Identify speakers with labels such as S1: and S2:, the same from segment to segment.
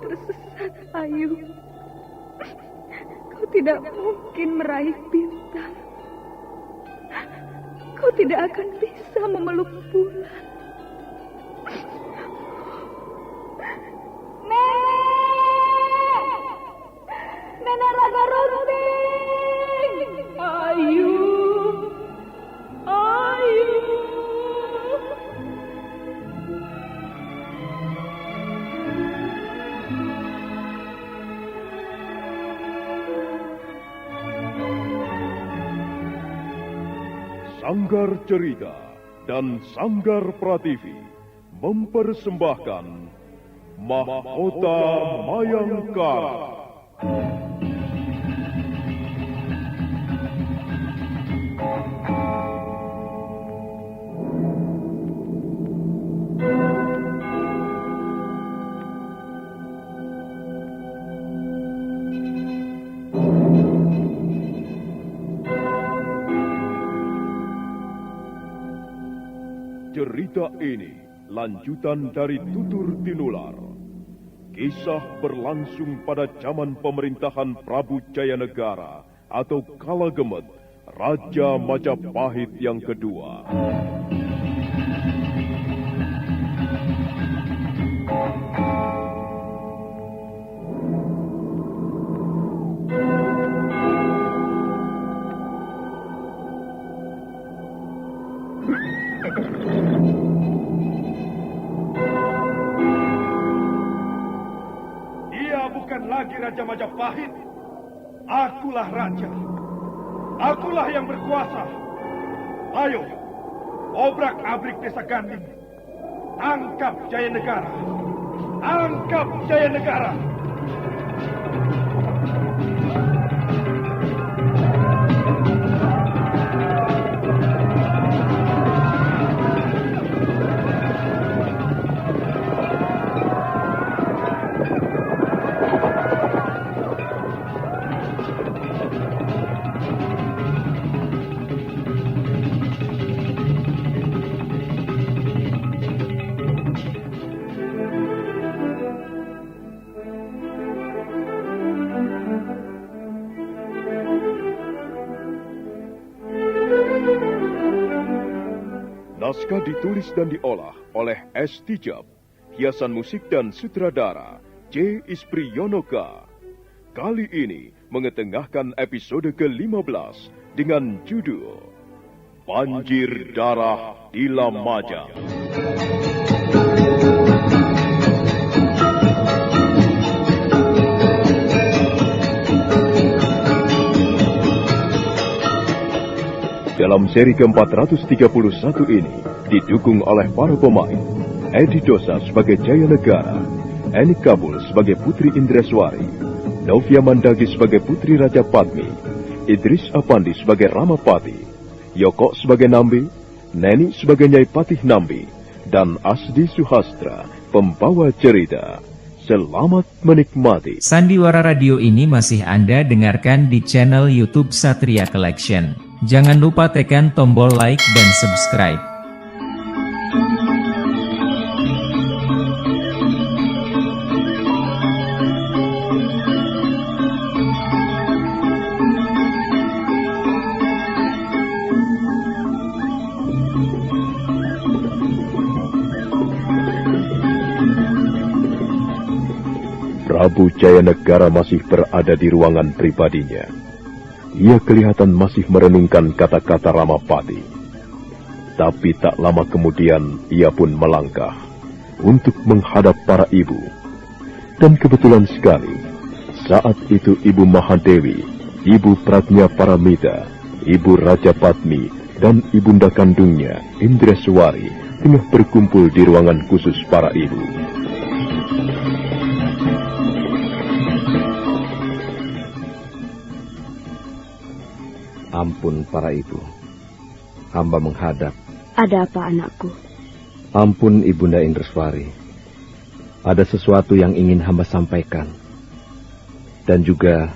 S1: tersesat, Ayu. Kau tidak mungkin meraih bintang. Kau tidak akan bisa memeluk bulan. Nenek Raga Runting! Ayu! Ayu!
S2: Sanggar Cerita dan Sanggar Prativi mempersembahkan Mahkota Mayangkara. Cerita ini lanjutan dari Tutur Tinular. Kisah berlangsung pada zaman pemerintahan Prabu Jayanegara atau Kala Gemet, Raja Majapahit yang kedua.
S3: Lagi Raja Majapahit, akulah raja, akulah yang berkuasa. Ayo, obrak-abrik desa Ganding, tangkap Jayanegara, tangkap Jayanegara.
S2: Naskah ditulis dan diolah oleh S. Tijab, hiasan musik dan sutradara C. Ispriyonoka. Kali ini mengetengahkan episode ke-15 dengan judul Banjir Darah di Lamaja. Dalam seri ke-431 ini, didukung oleh para pemain, Edi Dosa sebagai Jayanegara, Eni Kabul sebagai Putri Indreswari, Novia Mandagi sebagai Putri Raja Padmi, Idris Apandi sebagai Ramapati, Yoko sebagai Nambi, Neni sebagai Nyai Patih Nambi, dan Asdi Suhastra, pembawa cerita. Selamat menikmati.
S4: Sandiwara Radio ini masih Anda dengarkan di channel YouTube Satria Collection. Jangan lupa tekan tombol like dan subscribe.
S2: Prabu Jayanegara masih berada di ruangan pribadinya. Ia kelihatan masih merenungkan kata-kata Ramapati. Tapi tak lama kemudian ia pun melangkah untuk menghadap para ibu. Dan kebetulan sekali, saat itu Ibu Mahadewi, Ibu Pratnya Paramita, Ibu Raja Padmi, dan ibunda kandungnya, Indreswari, tengah berkumpul di ruangan khusus para ibu.
S5: Ampun para ibu, hamba menghadap.
S1: Ada apa anakku?
S5: Ampun Ibunda Indreswari, ada sesuatu yang ingin hamba sampaikan. Dan juga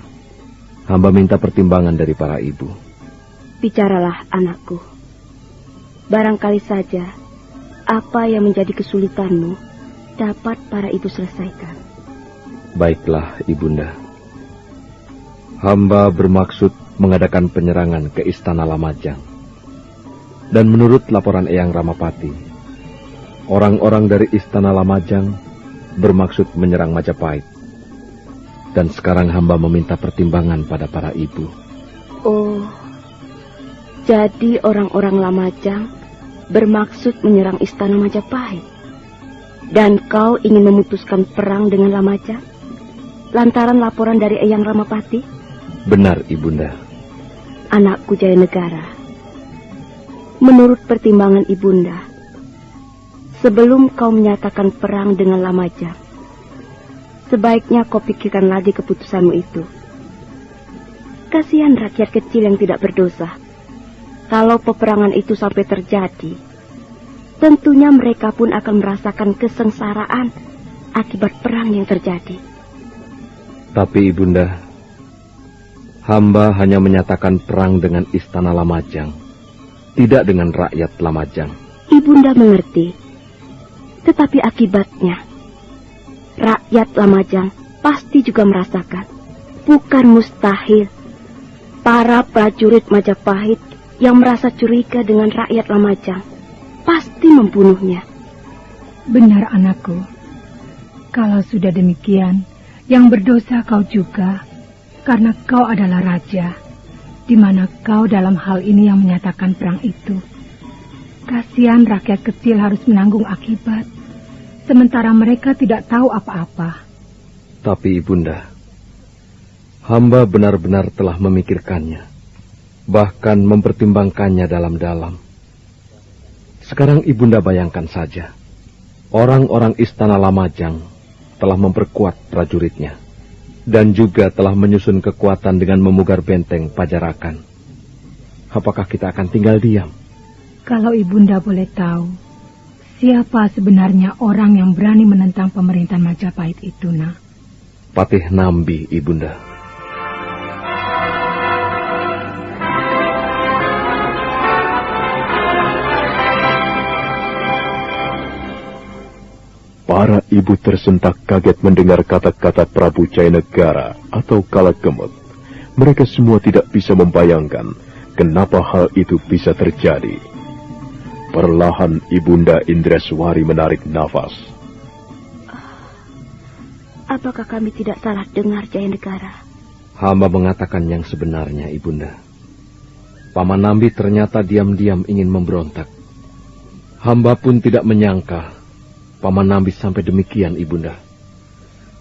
S5: hamba minta pertimbangan dari para ibu.
S1: Bicaralah anakku. Barangkali saja apa yang menjadi kesulitanmu dapat para ibu selesaikan.
S5: Baiklah, Ibunda. Hamba bermaksud mengadakan penyerangan ke Istana Lamajang. Dan menurut laporan Eyang Ramapati, orang-orang dari Istana Lamajang bermaksud menyerang Majapahit. Dan sekarang hamba meminta pertimbangan pada para ibu.
S1: Oh, jadi orang-orang Lamajang bermaksud menyerang Istana Majapahit. Dan kau ingin memutuskan perang dengan Lamajang? Lantaran laporan dari Eyang Ramapati?
S5: Benar, Ibunda.
S1: Anakku Jayanegara, menurut pertimbangan Ibunda, sebelum kau menyatakan perang dengan Lamajang, sebaiknya kau pikirkan lagi keputusanmu itu. Kasihan rakyat kecil yang tidak berdosa. Kalau peperangan itu sampai terjadi, tentunya mereka pun akan merasakan kesengsaraan akibat perang yang terjadi.
S5: Tapi Ibunda, hamba hanya menyatakan perang dengan Istana Lamajang, tidak dengan rakyat Lamajang.
S1: Ibunda mengerti, tetapi akibatnya rakyat Lamajang pasti juga merasakan. Bukan mustahil para prajurit Majapahit yang merasa curiga dengan rakyat Lamajang pasti membunuhnya.
S6: Benar, anakku. Kalau sudah demikian, yang berdosa kau juga, karena kau adalah raja, di mana kau dalam hal ini yang menyatakan perang itu. Kasihan rakyat kecil harus menanggung akibat, sementara mereka tidak tahu apa-apa.
S5: Tapi Ibunda, hamba benar-benar telah memikirkannya, bahkan mempertimbangkannya dalam-dalam. Sekarang Ibunda bayangkan saja, orang-orang Istana Lamajang telah memperkuat prajuritnya, dan juga telah menyusun kekuatan dengan memugar benteng Pajarakan. Apakah kita akan tinggal diam?
S6: Kalau Ibunda boleh tahu, siapa sebenarnya orang yang berani menentang pemerintahan Majapahit itu, Nak?
S5: Patih Nambi, Ibunda.
S2: Para ibu tersentak kaget mendengar kata-kata Prabu Jayanegara atau Kalakemut. Mereka semua tidak bisa membayangkan kenapa hal itu bisa terjadi. Perlahan Ibunda Indreswari menarik nafas.
S1: Apakah kami tidak salah dengar, Jayanegara?
S5: Hamba mengatakan yang sebenarnya, Ibunda. Paman Nambi ternyata diam-diam ingin memberontak. Hamba pun tidak menyangka Paman Nambi sampai demikian, Ibunda.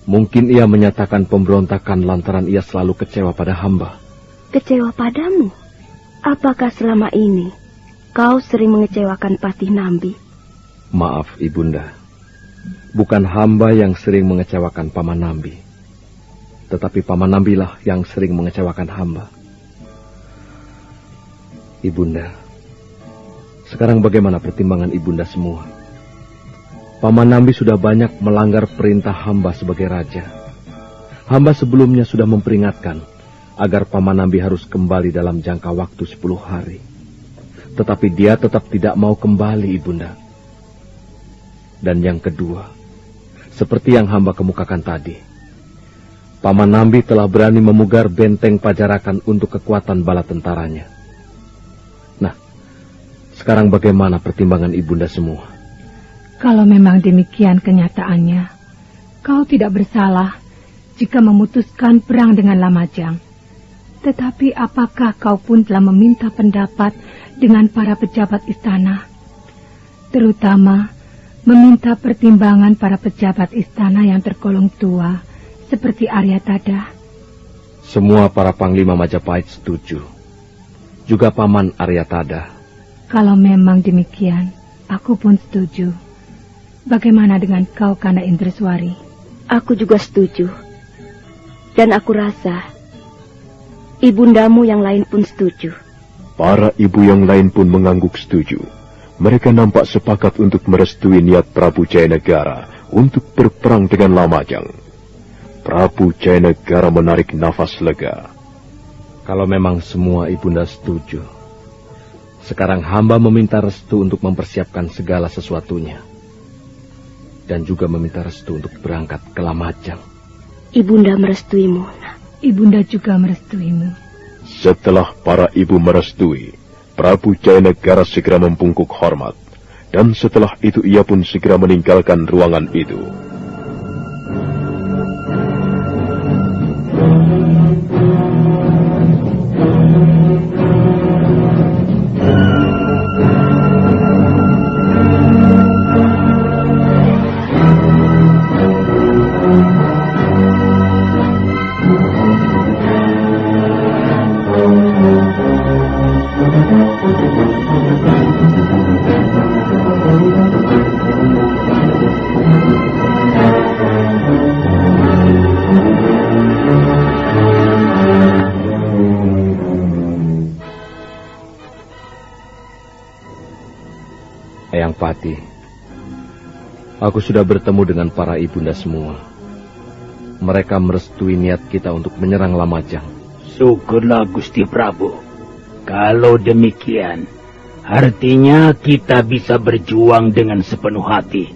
S5: Mungkin ia menyatakan pemberontakan lantaran ia selalu kecewa pada hamba.
S1: Kecewa padamu? Apakah selama ini kau sering mengecewakan Patih Nambi?
S5: Maaf, Ibunda. Bukan hamba yang sering mengecewakan Paman Nambi, tetapi Paman Nambilah yang sering mengecewakan hamba. Ibunda, sekarang bagaimana pertimbangan Ibunda semua? Paman Nambi sudah banyak melanggar perintah hamba sebagai raja. Hamba sebelumnya sudah memperingatkan agar Paman Nambi harus kembali dalam jangka waktu 10 hari. Tetapi dia tetap tidak mau kembali, Ibunda. Dan yang kedua, seperti yang hamba kemukakan tadi, Paman Nambi telah berani memugar benteng Pajarakan untuk kekuatan bala tentaranya. Nah, sekarang bagaimana pertimbangan Ibunda semua?
S6: Kalau memang demikian kenyataannya, kau tidak bersalah jika memutuskan perang dengan Lamajang. Tetapi apakah kau pun telah meminta pendapat dengan para pejabat istana? Terutama meminta pertimbangan para pejabat istana yang tergolong tua, seperti Aryatada.
S5: Semua para panglima Majapahit setuju. Juga Paman Aryatada.
S6: Kalau memang demikian, aku pun setuju. Bagaimana dengan kau, Kanda Indreswari?
S1: Aku juga setuju. Dan aku rasa ibundamu yang lain pun setuju.
S2: Para ibu yang lain pun mengangguk setuju. Mereka nampak sepakat untuk merestui niat Prabu Jayanegara untuk berperang dengan Lamajang. Prabu Jayanegara menarik nafas lega.
S5: Kalau memang semua Ibunda setuju, sekarang hamba meminta restu untuk mempersiapkan segala sesuatunya. Dan juga meminta restu untuk berangkat ke Lamajang.
S1: Ibunda merestuimu.
S6: Ibunda juga merestuimu.
S2: Setelah para ibu merestui, Prabu Jayanegara segera membungkuk hormat, dan setelah itu ia pun segera meninggalkan ruangan itu.
S5: Eyang Pati, aku sudah bertemu dengan para ibunda semua. Mereka merestui niat kita untuk menyerang Lamajang.
S7: Syukurlah Gusti Prabu. Kalau demikian, artinya kita bisa berjuang dengan sepenuh hati.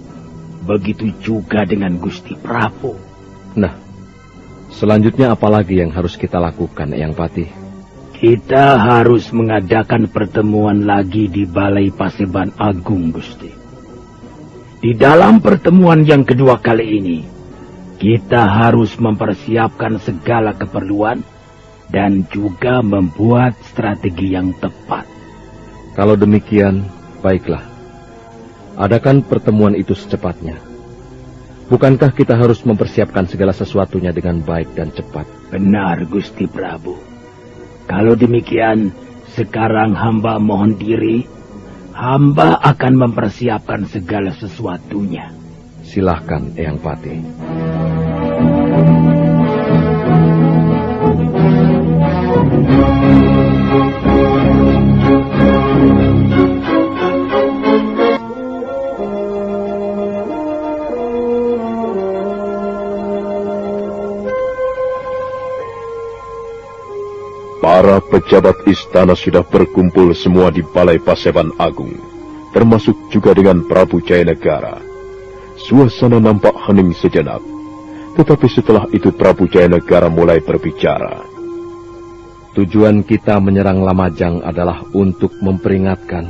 S7: Begitu juga dengan Gusti Prabu.
S5: Nah, selanjutnya apa lagi yang harus kita lakukan, Eyang Pati?
S7: Kita harus mengadakan pertemuan lagi di Balai Paseban Agung, Gusti. Di dalam pertemuan yang kedua kali ini, kita harus mempersiapkan segala keperluan dan juga membuat strategi yang tepat.
S5: Kalau demikian, baiklah. Adakan pertemuan itu secepatnya. Bukankah kita harus mempersiapkan segala sesuatunya dengan baik dan cepat?
S7: Benar, Gusti Prabu. Kalau demikian, sekarang hamba mohon diri. Hamba akan mempersiapkan segala sesuatunya.
S5: Silahkan, Eyang Pati.
S2: Para pejabat istana sudah berkumpul semua di Balai Paseban Agung, termasuk juga dengan Prabu Jayanegara. Suasana nampak hening sejenak, tetapi setelah itu Prabu Jayanegara mulai berbicara.
S5: Tujuan kita menyerang Lamajang adalah untuk memperingatkan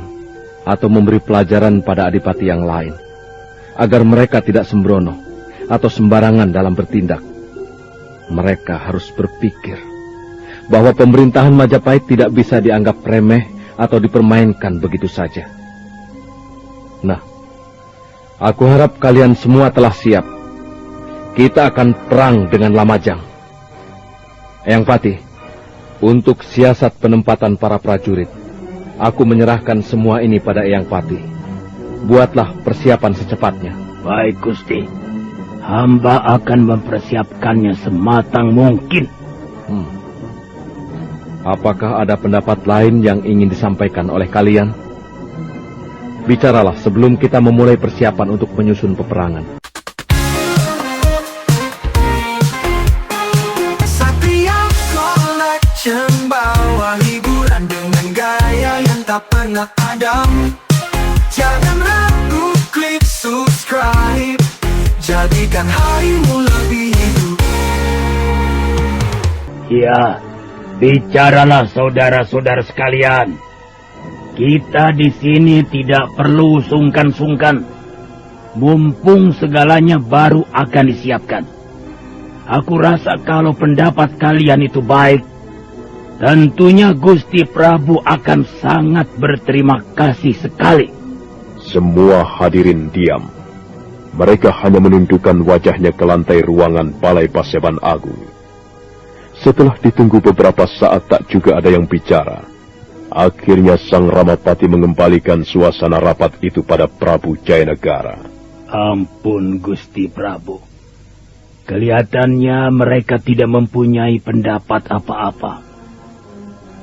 S5: atau memberi pelajaran pada adipati yang lain, agar mereka tidak sembrono atau sembarangan dalam bertindak. Mereka harus berpikir bahwa pemerintahan Majapahit tidak bisa dianggap remeh atau dipermainkan begitu saja. Nah, aku harap kalian semua telah siap. Kita akan perang dengan Lamajang. Eyang Pati, untuk siasat penempatan para prajurit, aku menyerahkan semua ini pada Eyang Pati. Buatlah persiapan secepatnya.
S7: Baik, Gusti. Hamba akan mempersiapkannya sematang mungkin.
S5: Apakah ada pendapat lain yang ingin disampaikan oleh kalian? Bicaralah sebelum kita memulai persiapan untuk menyusun peperangan.
S8: Satria Collection bawa hiburan dengan gaya yang tak pernah padam. Jangan ragu, klik subscribe, jadikan harimu lebih hidup.
S7: Ya, bicaralah saudara-saudara sekalian. Kita di sini tidak perlu sungkan-sungkan. Mumpung segalanya baru akan disiapkan. Aku rasa kalau pendapat kalian itu baik, tentunya Gusti Prabu akan sangat berterima kasih sekali.
S2: Semua hadirin diam. Mereka hanya menundukkan wajahnya ke lantai ruangan Balai Paseban Agung. Setelah ditunggu beberapa saat tak juga ada yang bicara. Akhirnya Sang Ramapati mengembalikan suasana rapat itu pada Prabu Jayanegara.
S7: Ampun Gusti Prabu. Kelihatannya mereka tidak mempunyai pendapat apa-apa.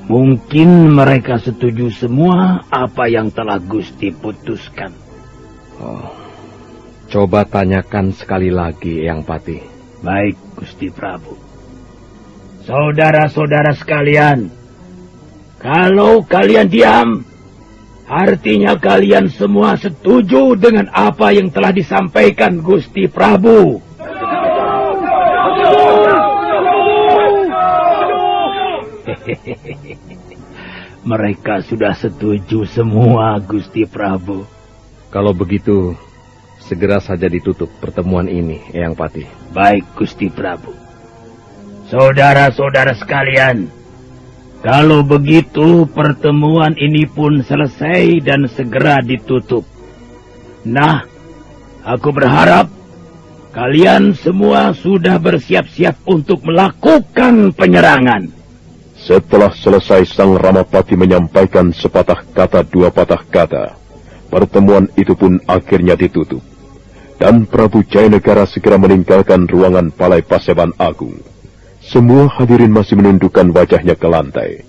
S7: Mungkin mereka setuju semua apa yang telah Gusti putuskan.
S5: Coba tanyakan sekali lagi, Eyang Pati.
S7: Baik, Gusti Prabu. Saudara-saudara sekalian, kalau kalian diam, artinya kalian semua setuju dengan apa yang telah disampaikan Gusti Prabu. Mereka sudah setuju semua, Gusti Prabu.
S5: Kalau begitu, segera saja ditutup pertemuan ini, Eyang Patih.
S7: Baik, Gusti Prabu. Saudara-saudara sekalian, kalau begitu pertemuan ini pun selesai dan segera ditutup. Nah, aku berharap kalian semua sudah bersiap-siap untuk melakukan penyerangan.
S2: Setelah selesai sang Ramapati menyampaikan sepatah kata dua patah kata, pertemuan itu pun akhirnya ditutup. Dan Prabu Jayanegara segera meninggalkan ruangan Balai Paseban Agung. Semua hadirin masih menundukkan wajahnya ke lantai.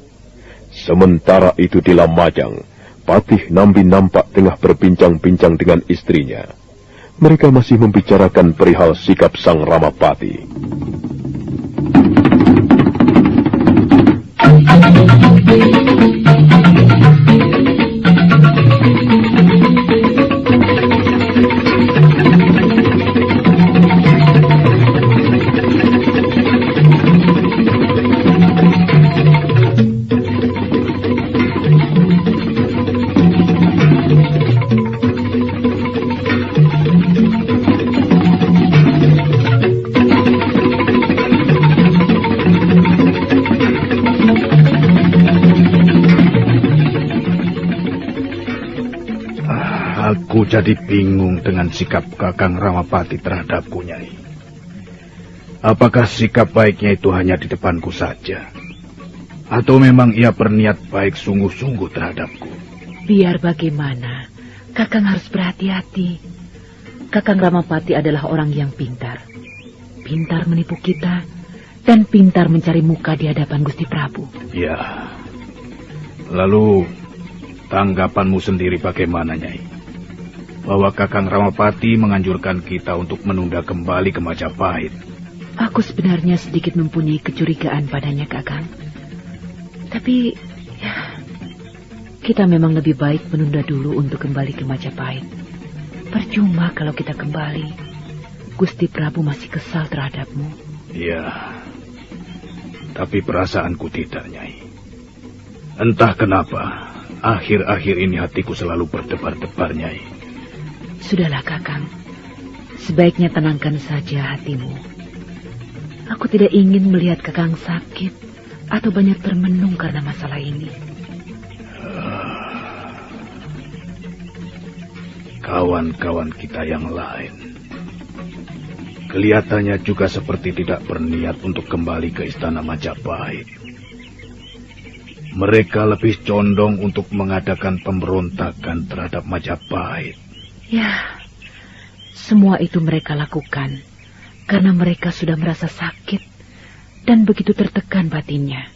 S2: Sementara itu di Lamajang, Patih Nambi nampak tengah berbincang-bincang dengan istrinya. Mereka masih membicarakan perihal sikap sang Ramapati.
S9: Aku jadi bingung dengan sikap Kakang Ramapati terhadapku, Nyai. Apakah sikap baiknya itu hanya di depanku saja? Atau memang ia berniat baik sungguh-sungguh terhadapku?
S10: Biar bagaimana, Kakang harus berhati-hati. Kakang Ramapati adalah orang yang pintar. Pintar menipu kita, dan pintar mencari muka di hadapan Gusti Prabu.
S9: Ya. Lalu, tanggapanmu sendiri bagaimana, Nyai? Bahwa Kakang Ramapati menganjurkan kita untuk menunda kembali ke Majapahit.
S10: Aku sebenarnya sedikit mempunyai kecurigaan padanya, Kakang. Tapi, ya, kita memang lebih baik menunda dulu untuk kembali ke Majapahit. Percuma kalau kita kembali. Gusti Prabu masih kesal terhadapmu.
S9: Ya, tapi perasaanku tidak, Nyai. Entah kenapa, akhir-akhir ini hatiku selalu berdebar-debar, Nyai.
S10: Sudahlah, Kakang. Sebaiknya tenangkan saja hatimu. Aku tidak ingin melihat Kakang sakit atau banyak termenung karena masalah ini.
S9: Kawan-kawan kita yang lain kelihatannya juga seperti tidak berniat untuk kembali ke istana Majapahit. Mereka lebih condong untuk mengadakan pemberontakan terhadap Majapahit.
S10: Ya, semua itu mereka lakukan karena mereka sudah merasa sakit dan begitu tertekan batinnya.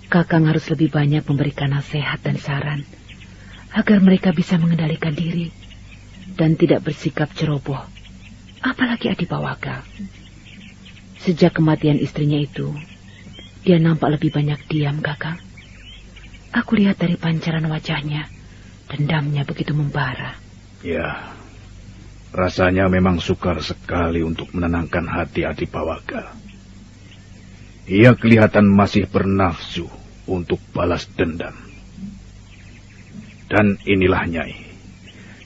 S10: Kakang harus lebih banyak memberikan nasihat dan saran agar mereka bisa mengendalikan diri dan tidak bersikap ceroboh, apalagi Adipawaka. Sejak kematian istrinya itu, dia nampak lebih banyak diam, Kakang. Aku lihat dari pancaran wajahnya, dendamnya begitu membara.
S9: Ya, rasanya memang sukar sekali untuk menenangkan hati Adipawaka. Ia kelihatan masih bernafsu untuk balas dendam. Dan inilah, Nyai,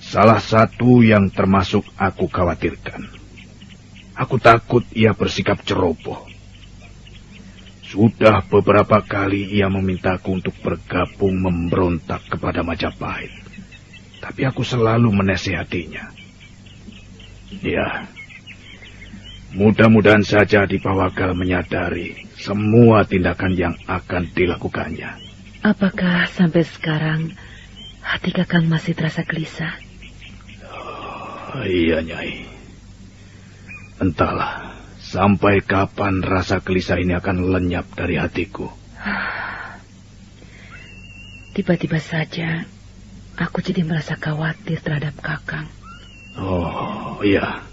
S9: salah satu yang termasuk aku khawatirkan. Aku takut ia bersikap ceroboh. Sudah beberapa kali ia memintaku untuk bergabung memberontak kepada Majapahit. Tapi aku selalu menasihatinya. Ya, mudah-mudahan saja Adipawaka menyadari semua tindakan yang akan dilakukannya.
S10: Apakah sampai sekarang hati Kakang masih terasa gelisah?
S9: Oh, iya, Nyai. Entahlah, sampai kapan rasa gelisah ini akan lenyap dari hatiku.
S10: Tiba-tiba saja aku jadi merasa khawatir terhadap Kakang.
S9: Oh, iya.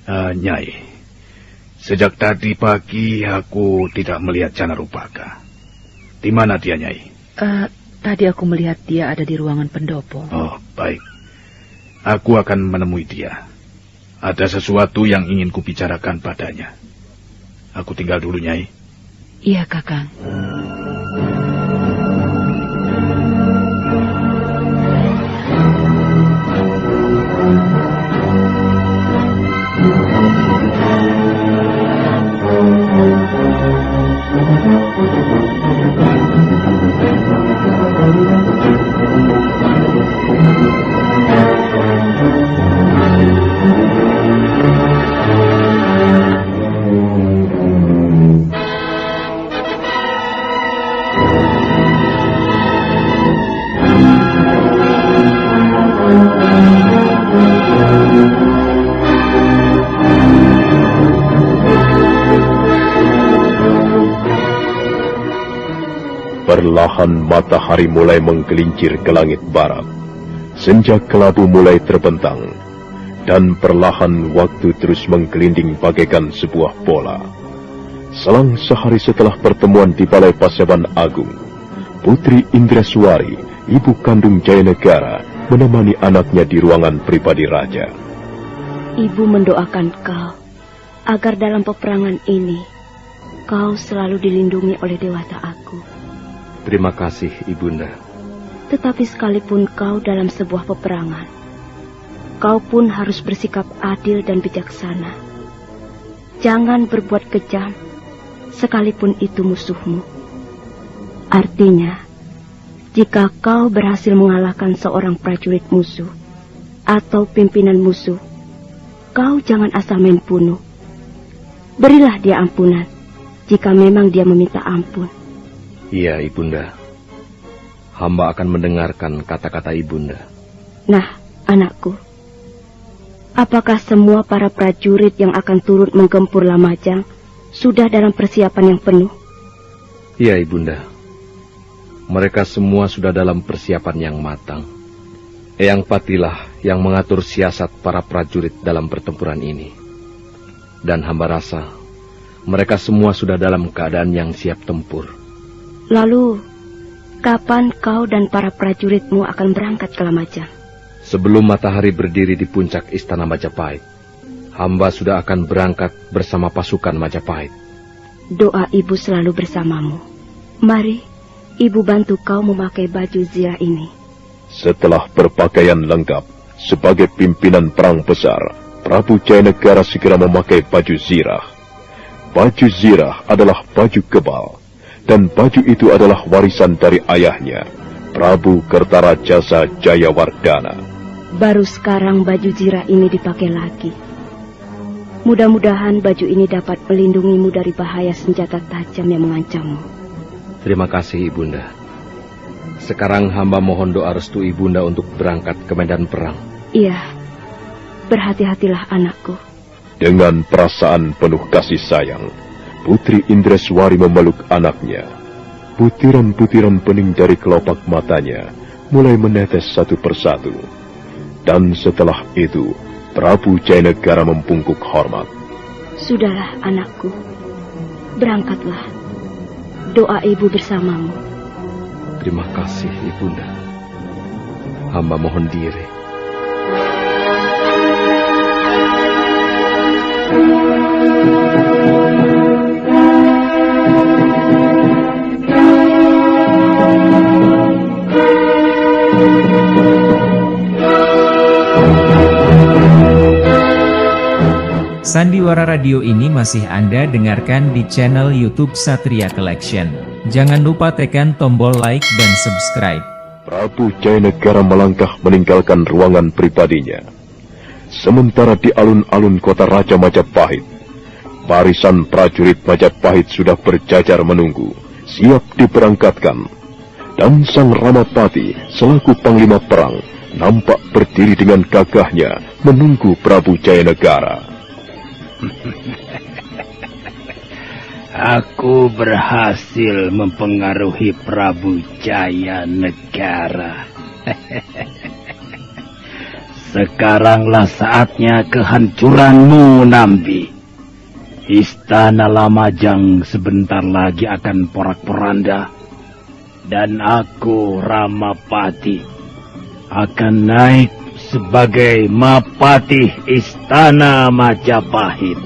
S9: Nyai, sejak tadi pagi aku tidak melihat Canarupaka. Di mana dia, Nyai?
S10: Tadi aku melihat dia ada di ruangan pendopo.
S9: Oh, baik. Aku akan menemui dia. Ada sesuatu yang ingin kubicarakan padanya. Aku tinggal dulu, Nyai.
S10: Iya, Kakang.
S2: Perlahan matahari mulai menggelincir ke langit barat. Senja kelabu mulai terbentang. Dan perlahan waktu terus menggelinding bagaikan sebuah bola. Selang sehari setelah pertemuan di Balai Paseban Agung, Putri Indraswari, ibu kandung Jayanegara, menemani anaknya di ruangan pribadi raja.
S1: Ibu mendoakan kau, agar dalam peperangan ini, kau selalu dilindungi oleh Dewata Agung.
S5: Terima kasih, Ibunda.
S1: Tetapi sekalipun kau dalam sebuah peperangan, kau pun harus bersikap adil dan bijaksana. Jangan berbuat kejam, sekalipun itu musuhmu. Artinya, jika kau berhasil mengalahkan seorang prajurit musuh atau pimpinan musuh, kau jangan asal main bunuh. Berilah dia ampunan, jika memang dia meminta ampun.
S5: Iya, Ibunda. Hamba akan mendengarkan kata-kata Ibunda.
S1: Nah, anakku, apakah semua para prajurit yang akan turut menggempur Lamajang sudah dalam persiapan yang penuh?
S5: Iya, Ibunda. Mereka semua sudah dalam persiapan yang matang. Eyang Patilah yang mengatur siasat para prajurit dalam pertempuran ini. Dan hamba rasa mereka semua sudah dalam keadaan yang siap tempur.
S1: Lalu, kapan kau dan para prajuritmu akan berangkat ke Lamajang?
S5: Sebelum matahari berdiri di puncak istana Majapahit, hamba sudah akan berangkat bersama pasukan Majapahit.
S1: Doa ibu selalu bersamamu. Mari, ibu bantu kau memakai baju zirah ini.
S2: Setelah berpakaian lengkap, sebagai pimpinan perang besar, Prabu Jayanegara segera memakai baju zirah. Baju zirah adalah baju kebal. Dan baju itu adalah warisan dari ayahnya, Prabu Kertarajasa Jayawardana.
S1: Baru sekarang baju zirah ini dipakai lagi. Mudah-mudahan baju ini dapat melindungimu dari bahaya senjata tajam yang mengancammu.
S5: Terima kasih, Ibunda. Sekarang hamba mohon doa restu Ibunda untuk berangkat ke medan perang.
S1: Iya, berhati-hatilah anakku.
S2: Dengan perasaan penuh kasih sayang, Putri Indraswari memeluk anaknya. Butiran-butiran bening dari kelopak matanya mulai menetes satu persatu. Dan setelah itu, Prabu Jayanegara membungkuk hormat.
S1: Sudahlah anakku, berangkatlah. Doa ibu bersamamu.
S5: Terima kasih, Ibunda. Hamba mohon diri.
S4: Sandiwara Radio ini masih Anda dengarkan di channel YouTube Satria Collection. Jangan lupa tekan tombol like dan subscribe.
S2: Prabu Jayanegara melangkah meninggalkan ruangan pribadinya. Sementara di alun-alun kota Raja Majapahit, barisan prajurit Majapahit sudah berjajar menunggu, siap diberangkatkan. Dan Sang Ramapati selaku panglima perang nampak berdiri dengan gagahnya menunggu Prabu Jayanegara.
S7: Aku berhasil mempengaruhi Prabu Jayanegara. Sekaranglah saatnya kehancuranmu, Nambi. Istana Lamajang sebentar lagi akan porak-poranda. Dan aku, Ramapati, akan naik sebagai Mapatih Istana Majapahit.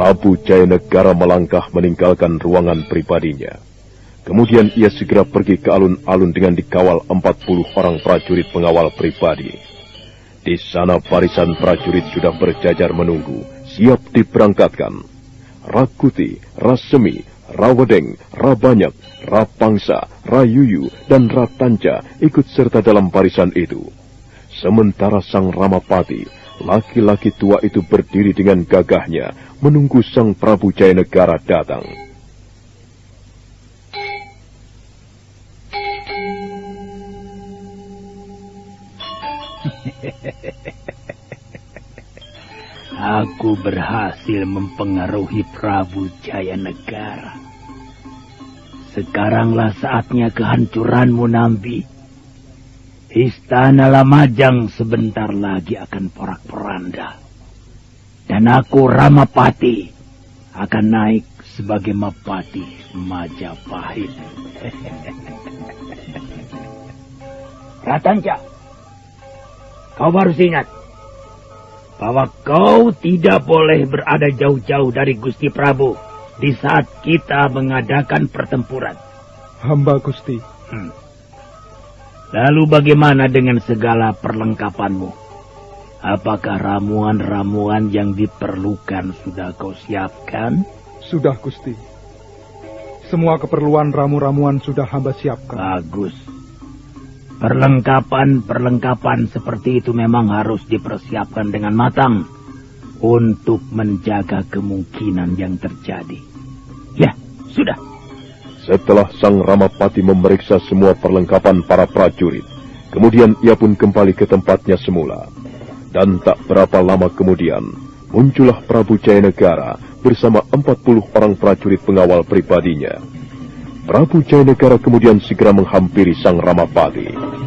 S2: Prabu Jayanegara melangkah meninggalkan ruangan pribadinya. Kemudian ia segera pergi ke alun-alun dengan dikawal 40 orang prajurit pengawal pribadi. Di sana barisan prajurit sudah berjajar menunggu, siap diberangkatkan. Rakuti, Rasemi, Rawedeng, Rabanyak, Rapangsa, Rayuyu, dan Ratanca ikut serta dalam barisan itu. Sementara Sang Ramapati, laki-laki tua itu berdiri dengan gagahnya menunggu Sang Prabu Jayanegara datang.
S7: Aku berhasil mempengaruhi Prabu Jayanegara. Sekaranglah saatnya kehancuranmu, Nambi. Istana Lamajang sebentar lagi akan porak-poranda. Dan aku, Ramapati, akan naik sebagai Mapati Majapahit. Ratanca, kau harus ingat bahwa kau tidak boleh berada jauh-jauh dari Gusti Prabu di saat kita mengadakan pertempuran.
S11: Hamba Gusti.
S7: Lalu bagaimana dengan segala perlengkapanmu? Apakah ramuan-ramuan yang diperlukan sudah kau siapkan?
S11: Sudah, Gusti. Semua keperluan ramu-ramuan sudah hamba siapkan.
S7: Bagus. Perlengkapan seperti itu memang harus dipersiapkan dengan matang untuk menjaga kemungkinan yang terjadi. Ya, sudah.
S2: Setelah Sang Ramapati memeriksa semua perlengkapan para prajurit, kemudian ia pun kembali ke tempatnya semula. Dan tak berapa lama kemudian, muncullah Prabu Jayanegara bersama 40 orang prajurit pengawal pribadinya. Prabu Jayanegara kemudian segera menghampiri Sang Ramapati.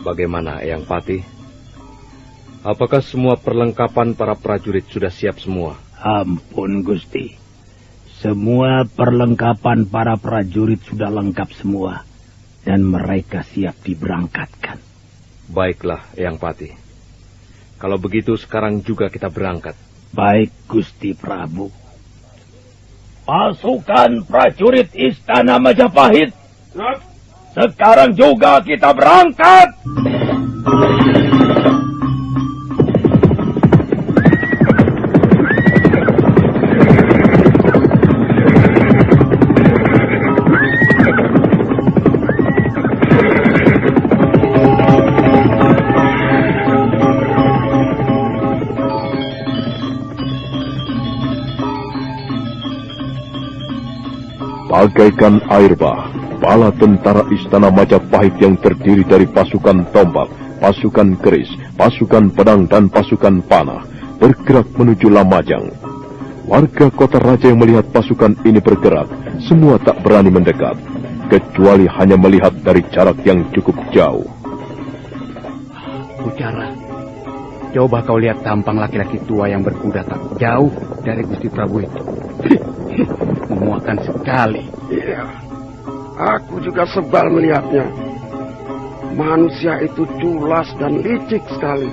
S5: Bagaimana, Eyang Patih? Apakah semua perlengkapan para prajurit sudah siap semua?
S7: Ampun, Gusti. Semua perlengkapan para prajurit sudah lengkap semua. Dan mereka siap diberangkatkan.
S5: Baiklah, Eyang Patih. Kalau begitu sekarang juga kita berangkat.
S7: Baik, Gusti Prabu. Pasukan prajurit Istana Majapahit. Sekarang juga kita berangkat.
S2: Bagaikan air bah, bala tentara Istana Majapahit yang terdiri dari pasukan tombak, pasukan keris, pasukan pedang, dan pasukan panah bergerak menuju Lamajang. Warga kota raja yang melihat pasukan ini bergerak, semua tak berani mendekat, kecuali hanya melihat dari jarak yang cukup jauh.
S9: Pucara, coba kau lihat tampang laki-laki tua yang berkuda tak jauh dari Gusti Prabu itu. Memuakkan sekali.
S12: Iya, aku juga sebal melihatnya. Manusia itu culas dan licik sekali.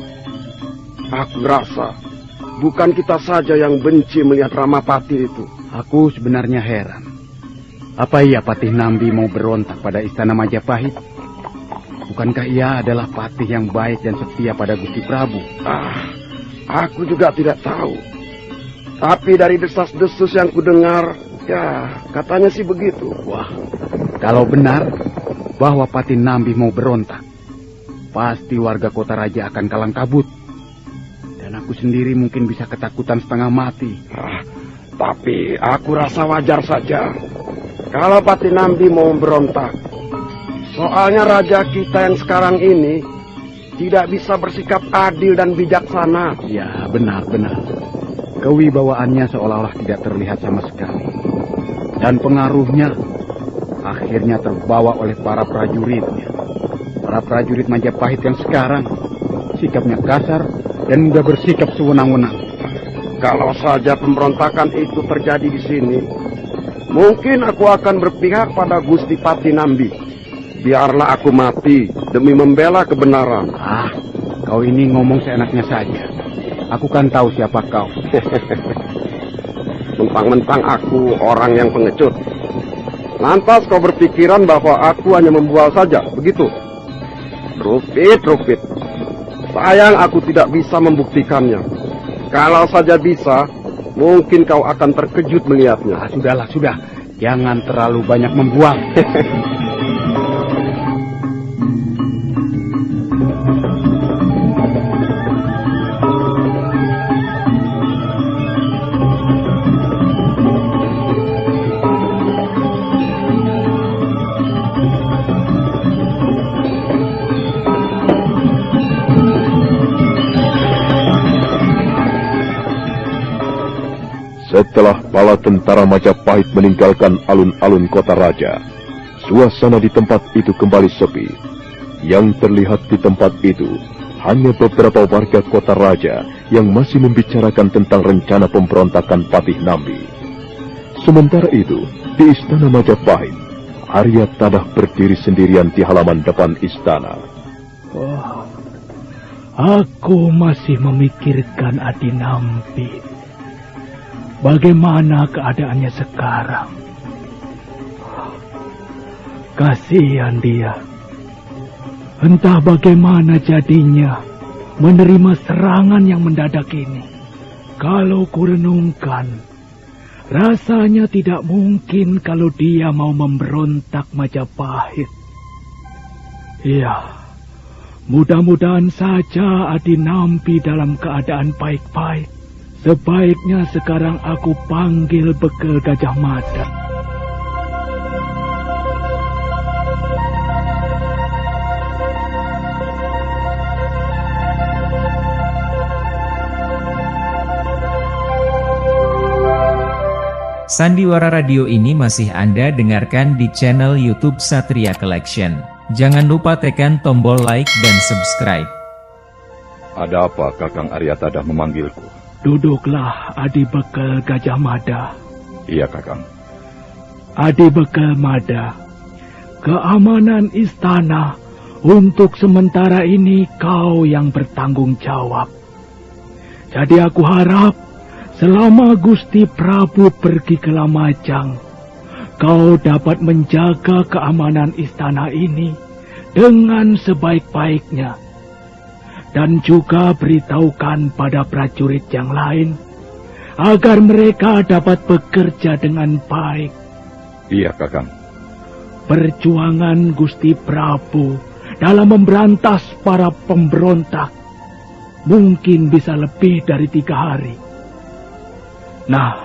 S12: Aku rasa bukan kita saja yang benci melihat Ramapati itu.
S9: Aku sebenarnya heran. Apa iya Patih Nambi mau berontak pada Istana Majapahit? Bukankah ia adalah patih yang baik dan setia pada Gusti Prabu?
S12: Aku juga tidak tahu. Tapi dari desas-desus yang kudengar, ya katanya sih begitu.
S9: Wah, kalau benar bahwa Patih Nambi mau berontak, pasti warga kota raja akan kalang kabut. Dan aku sendiri mungkin bisa ketakutan setengah mati.
S12: Tapi aku rasa wajar saja kalau Patih Nambi mau berontak. Soalnya raja kita yang sekarang ini tidak bisa bersikap adil dan bijaksana.
S9: Ya, benar-benar. Kewibawaannya seolah-olah tidak terlihat sama sekali. Dan pengaruhnya akhirnya terbawa oleh para prajuritnya. Para prajurit Majapahit yang sekarang sikapnya kasar dan mudah bersikap sewenang-wenang.
S12: Kalau saja pemberontakan itu terjadi di sini, mungkin aku akan berpihak pada Gusti Pati Nambi. Biarlah aku mati demi membela kebenaran.
S9: Ah, kau ini ngomong seenaknya saja. Aku kan tahu siapa kau.
S12: Mentang-mentang aku orang yang pengecut. Lantas kau berpikiran bahwa aku hanya membual saja, begitu? Rupit. Sayang aku tidak bisa membuktikannya. Kalau saja bisa, mungkin kau akan terkejut melihatnya.
S9: Ah, sudah. Jangan terlalu banyak membual.
S2: Setelah bala tentara Majapahit meninggalkan alun-alun kota raja, suasana di tempat itu kembali sepi. Yang terlihat di tempat itu hanya beberapa warga kota raja yang masih membicarakan tentang rencana pemberontakan Patih Nambi. Sementara itu, di istana Majapahit, Arya Tadah berdiri sendirian di halaman depan istana.
S7: Oh, aku masih memikirkan Adi Nambi. Bagaimana keadaannya sekarang? Kasihan dia. Entah bagaimana jadinya menerima serangan yang mendadak ini. Kalau kurenungkan, rasanya tidak mungkin kalau dia mau memberontak Majapahit. Iya, mudah-mudahan saja Adi Nambi dalam keadaan baik-baik. Sebaiknya sekarang aku panggil Bekel Gajah Mada.
S4: Sandiwara Radio ini masih Anda dengarkan di channel YouTube Satria Collection. Jangan lupa tekan tombol like dan subscribe.
S2: Ada apa Kakang Arya Tadah memanggilku?
S7: Duduklah, Adi Bekel Gajah Mada.
S2: Iya, Kakang.
S7: Adi Bekel Mada, keamanan istana untuk sementara ini kau yang bertanggung jawab. Jadi aku harap selama Gusti Prabu pergi ke Lamajang, kau dapat menjaga keamanan istana ini dengan sebaik-baiknya. Dan juga beritahukan pada prajurit yang lain, agar mereka dapat bekerja dengan baik.
S2: Iya, Kakang.
S7: Perjuangan Gusti Prabu dalam memberantas para pemberontak mungkin bisa lebih dari 3 hari. Nah,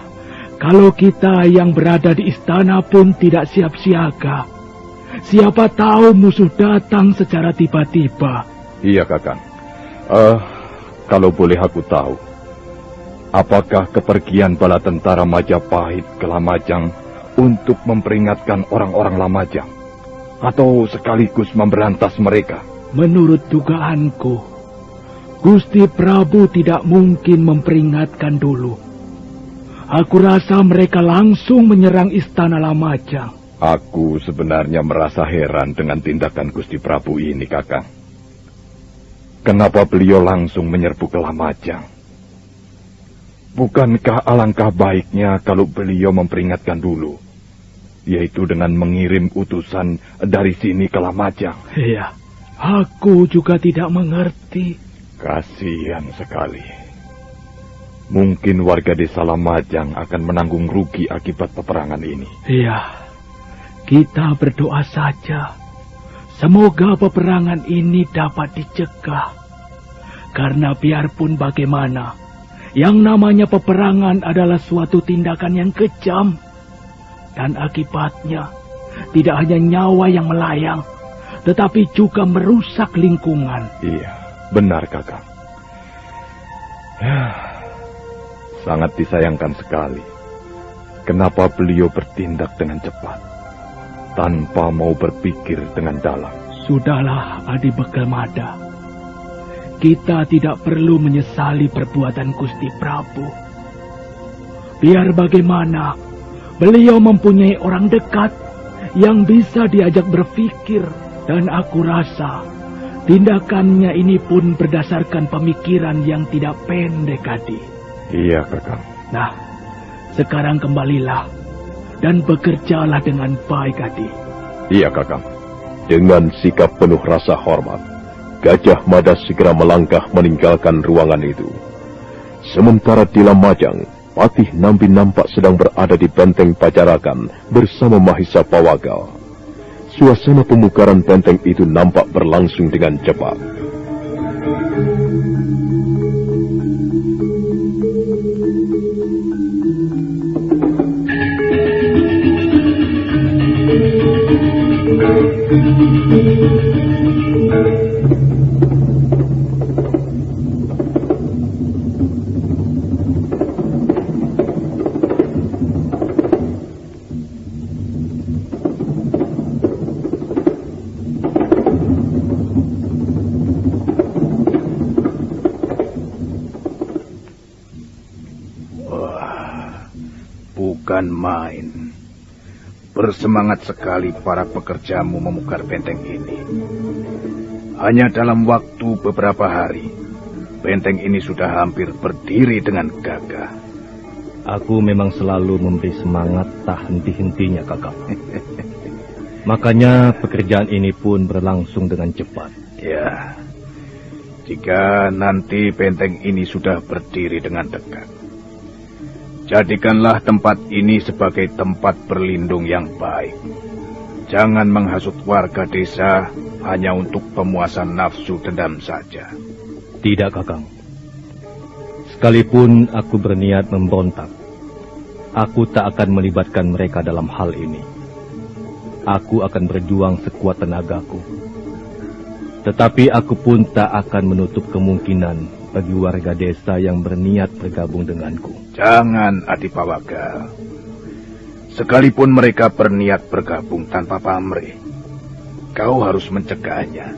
S7: kalau kita yang berada di istana pun tidak siap siaga, siapa tahu musuh datang secara tiba-tiba.
S2: Iya, Kakang. Kalau boleh aku tahu, apakah kepergian bala tentara Majapahit ke Lamajang untuk memperingatkan orang-orang Lamajang? Atau sekaligus memberantas mereka?
S7: Menurut dugaanku, Gusti Prabu tidak mungkin memperingatkan dulu. Aku rasa mereka langsung menyerang istana Lamajang.
S2: Aku sebenarnya merasa heran dengan tindakan Gusti Prabu ini, Kakang. Kenapa beliau langsung menyerbu ke Lamajang? Bukankah alangkah baiknya kalau beliau memperingatkan dulu, yaitu dengan mengirim utusan dari sini ke Lamajang?
S7: Iya, aku juga tidak mengerti.
S2: Kasihan sekali. Mungkin warga desa Lamajang akan menanggung rugi akibat peperangan ini.
S7: Iya, kita berdoa saja. Semoga peperangan ini dapat dicegah. Karena biarpun bagaimana, yang namanya peperangan adalah suatu tindakan yang kejam. Dan akibatnya, tidak hanya nyawa yang melayang, tetapi juga merusak lingkungan.
S2: Iya. Benar, Kakang. Sangat disayangkan sekali. Kenapa beliau bertindak dengan cepat, tanpa mau berpikir dengan dalam.
S7: Sudahlah, Adi Bekelmada. Kita tidak perlu menyesali perbuatan Gusti Prabu. Biar bagaimana, beliau mempunyai orang dekat yang bisa diajak berpikir. Dan aku rasa tindakannya ini pun berdasarkan pemikiran yang tidak pendek, Adi.
S2: Iya, Kakang.
S7: Nah, sekarang kembalilah dan bekerjalah dengan baik, Adi.
S2: Iya, Kakang. Dengan sikap penuh rasa hormat, Gajah Mada segera melangkah meninggalkan ruangan itu. Sementara di Lamajang, Patih Nambi nampak sedang berada di benteng Pacarakan bersama Mahisa Pawagal. Suasana pemukaran benteng itu nampak berlangsung dengan cepat.
S9: Bukan main. Bersemangat sekali para pekerjamu memukar benteng ini. Hanya dalam waktu beberapa hari, benteng ini sudah hampir berdiri dengan gagah.
S5: Aku memang selalu memberi semangat tak henti-hentinya, Kakak. Makanya pekerjaan ini pun berlangsung dengan cepat.
S9: Ya, jika nanti benteng ini sudah berdiri dengan tegak, jadikanlah tempat ini sebagai tempat berlindung yang baik. Jangan menghasut warga desa hanya untuk pemuasan nafsu dendam saja.
S5: Tidak, Kakang. Sekalipun aku berniat memberontak, aku tak akan melibatkan mereka dalam hal ini. Aku akan berjuang sekuat tenagaku. Tetapi aku pun tak akan menutup kemungkinan bagi warga desa yang berniat bergabung denganku.
S9: Jangan, Adipawagal. Sekalipun mereka berniat bergabung tanpa pamrih, kau harus mencegahnya.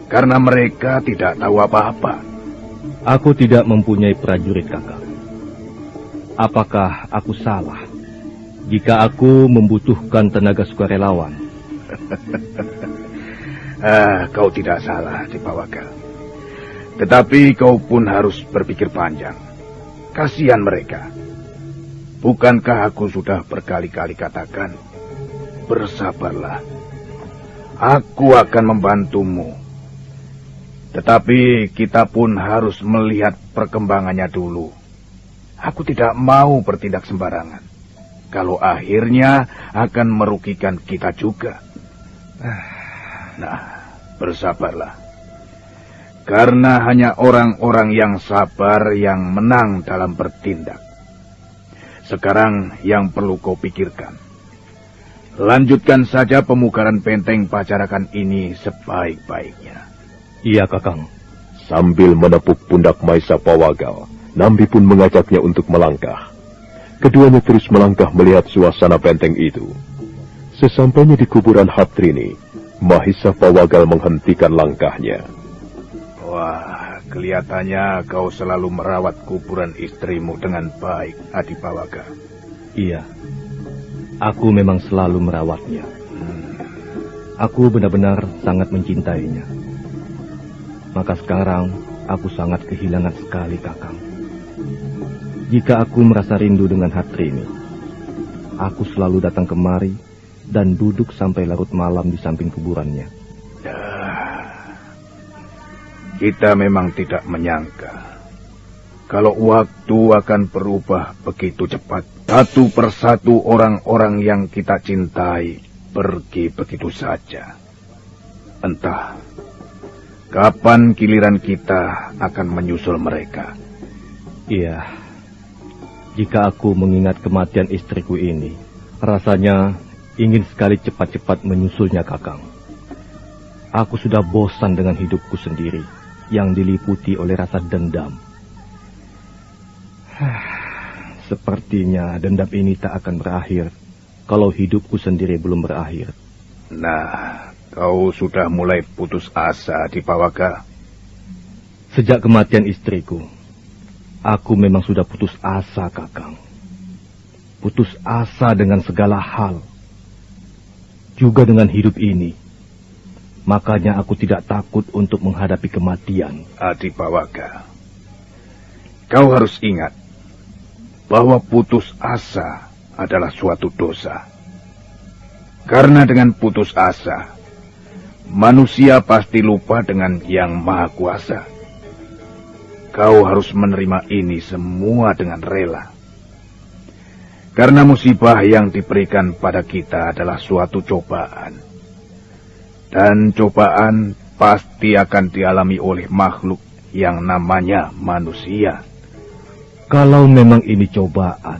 S9: Karena mereka tidak tahu apa-apa.
S5: Aku tidak mempunyai prajurit, Kakak. Apakah aku salah jika aku membutuhkan tenaga sukarelawan?
S9: Kau tidak salah, Adipawagal. Tetapi kau pun harus berpikir panjang. Kasihan mereka. Bukankah aku sudah berkali-kali katakan, bersabarlah. Aku akan membantumu. Tetapi kita pun harus melihat perkembangannya dulu. Aku tidak mau bertindak sembarangan. Kalau akhirnya akan merugikan kita juga. Nah, bersabarlah. Karena hanya orang-orang yang sabar yang menang dalam bertindak. Sekarang yang perlu kau pikirkan. Lanjutkan saja pemukaran benteng Pacarakan ini sebaik-baiknya.
S5: Iya, Kakang.
S2: Sambil menepuk pundak Mahisa Pawagal, Nambi pun mengajaknya untuk melangkah. Keduanya terus melangkah melihat suasana benteng itu. Sesampainya di kuburan Hatrini, Mahisa Pawagal menghentikan langkahnya.
S9: Wah, kelihatannya kau selalu merawat kuburan istrimu dengan baik, Adipawagal.
S5: Iya, aku memang selalu merawatnya. Aku benar-benar sangat mencintainya. Maka sekarang aku sangat kehilangan sekali, Kakang. Jika aku merasa rindu dengan Hatrini, aku selalu datang kemari dan duduk sampai larut malam di samping kuburannya.
S9: Kita memang tidak menyangka kalau waktu akan berubah begitu cepat. Satu persatu orang-orang yang kita cintai pergi begitu saja. Entah kapan giliran kita akan menyusul mereka.
S5: Iya, jika aku mengingat kematian istriku ini, rasanya ingin sekali cepat-cepat menyusulnya, Kakang. Aku sudah bosan dengan hidupku sendiri. yang diliputi oleh rasa dendam. Sepertinya dendam ini tak akan berakhir kalau hidupku sendiri belum berakhir.
S9: Nah, kau sudah mulai putus asa, Adipawaka.
S5: Sejak kematian istriku, aku memang sudah putus asa, Kakang. Putus asa dengan segala hal. Juga dengan hidup ini. Makanya aku tidak takut untuk menghadapi kematian.
S9: Adipawaka, kau harus ingat bahwa putus asa adalah suatu dosa. Karena dengan putus asa, manusia pasti lupa dengan Yang Maha Kuasa. Kau harus menerima ini semua dengan rela. Karena musibah yang diberikan pada kita adalah suatu cobaan. Dan cobaan pasti akan dialami oleh makhluk yang namanya manusia.
S5: Kalau memang ini cobaan,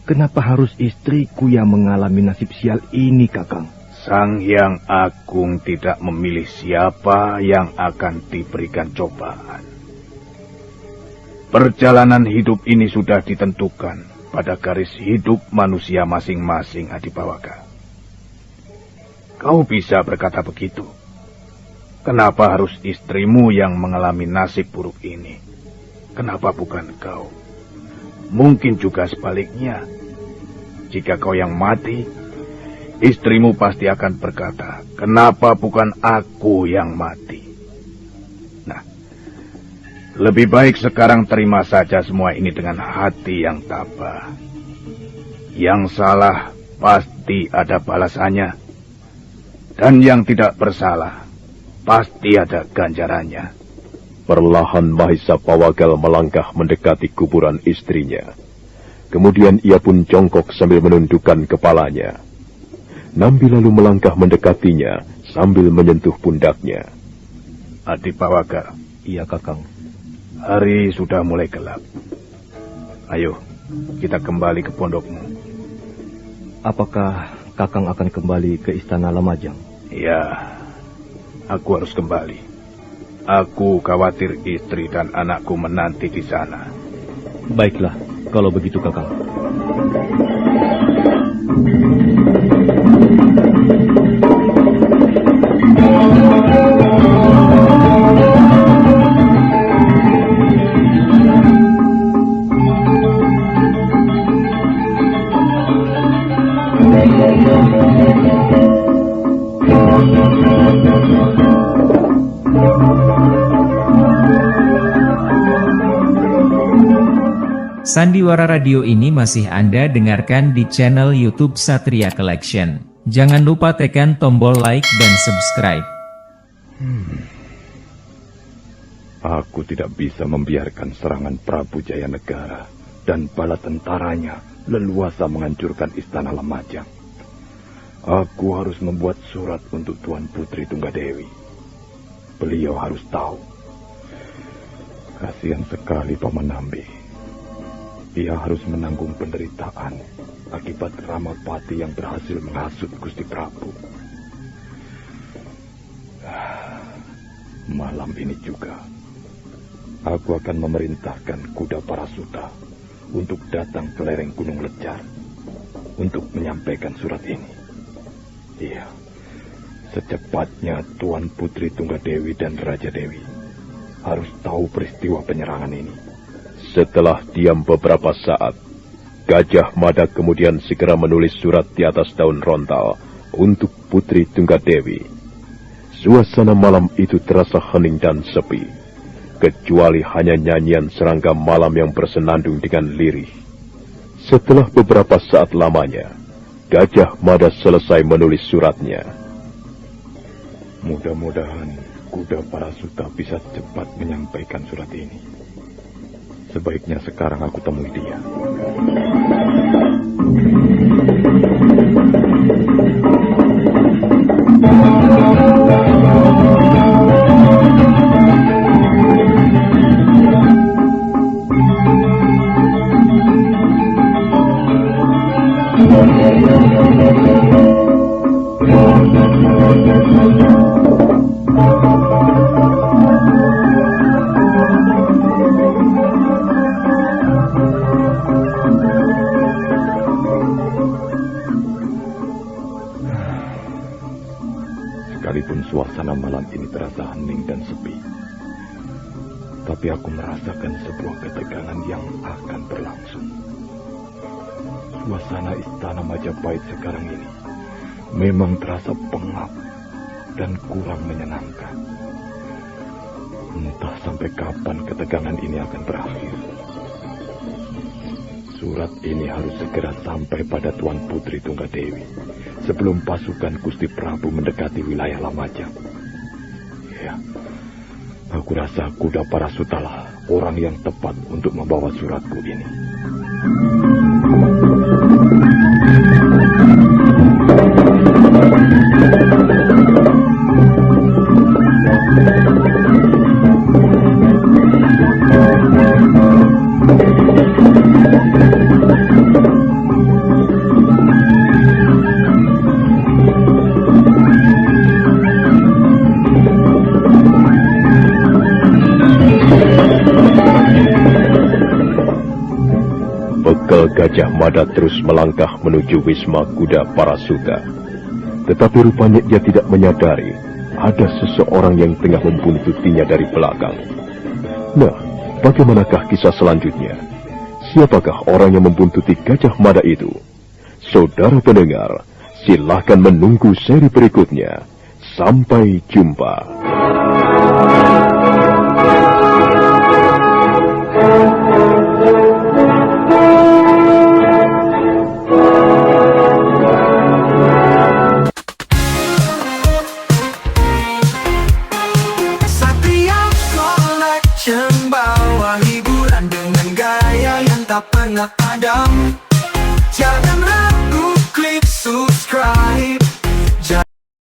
S5: kenapa harus istriku yang mengalami nasib sial ini, Kakang?
S9: Sang Hyang Agung tidak memilih siapa yang akan diberikan cobaan. Perjalanan hidup ini sudah ditentukan pada garis hidup manusia masing-masing, Adipawaka. Kau bisa berkata begitu. Kenapa harus istrimu yang mengalami nasib buruk ini? Kenapa bukan kau? Mungkin juga sebaliknya. Jika kau yang mati, istrimu pasti akan berkata, kenapa bukan aku yang mati? Nah, lebih baik sekarang terima saja semua ini dengan hati yang tabah. Yang salah pasti ada balasannya. Dan yang tidak bersalah pasti ada ganjarannya.
S2: Perlahan Mahisa Pawagal melangkah mendekati kuburan istrinya. Kemudian ia pun jongkok sambil menundukkan kepalanya. Nambi lalu melangkah mendekatinya sambil menyentuh pundaknya.
S9: Adipawaka.
S5: Iya, Kakang.
S9: Hari sudah mulai gelap. Ayo, kita kembali ke pondokmu.
S5: Apakah Kakang akan kembali ke Istana Lamajang?
S9: Ya, aku harus kembali. Aku khawatir istri dan anakku menanti di sana.
S5: Baiklah, kalau begitu, Kakang.
S4: Sandiwara Radio ini masih Anda dengarkan di channel YouTube Satria Collection. Jangan lupa tekan tombol like dan subscribe.
S2: Aku tidak bisa membiarkan serangan Prabu Jayanegara dan bala tentaranya leluasa menghancurkan Istana Lamajang. Aku harus membuat surat untuk Tuan Putri Tunggadewi. Beliau harus tahu. Kasihan sekali Paman Nambi. Ia harus menanggung penderitaan akibat Ramapati yang berhasil menghasut Gusti Prabu. Malam ini juga, aku akan memerintahkan kuda Parasuta untuk datang ke lereng Gunung Lejar untuk menyampaikan surat ini. Iya, secepatnya Tuan Putri Tunggadewi dan Raja Dewi harus tahu peristiwa penyerangan ini. Setelah diam beberapa saat, Gajah Mada kemudian segera menulis surat di atas daun rontal untuk Putri Tunggadewi. Suasana malam itu terasa hening dan sepi, kecuali hanya nyanyian serangga malam yang bersenandung dengan lirih. Setelah beberapa saat lamanya, Gajah Mada selesai menulis suratnya. Mudah-mudahan kuda Parasuta bisa cepat menyampaikan surat ini. Sebaiknya sekarang aku temui dia. Suasana malam ini terasa hening dan sepi. Tapi aku merasakan sebuah ketegangan yang akan berlangsung. Suasana istana Majapahit sekarang ini memang terasa pengap dan kurang menyenangkan. Entah sampai kapan ketegangan ini akan berakhir. Surat ini harus segera sampai pada Tuan Putri Tunggadewi sebelum pasukan Gusti Prabu mendekati wilayah Lamajang. Ya, aku rasa kuda Parasutalah orang yang tepat untuk membawa suratku ini. Gajah Mada terus melangkah menuju Wisma Kuda Parasuta. Tetapi rupanya ia tidak menyadari ada seseorang yang tengah membuntutinya dari belakang. Nah, bagaimanakah kisah selanjutnya? Siapakah orang yang membuntuti Gajah Mada itu? Saudara pendengar, silahkan menunggu seri berikutnya. Sampai jumpa.
S8: Bawa hiburan dengan gaya yang tak pernah padam. Jangan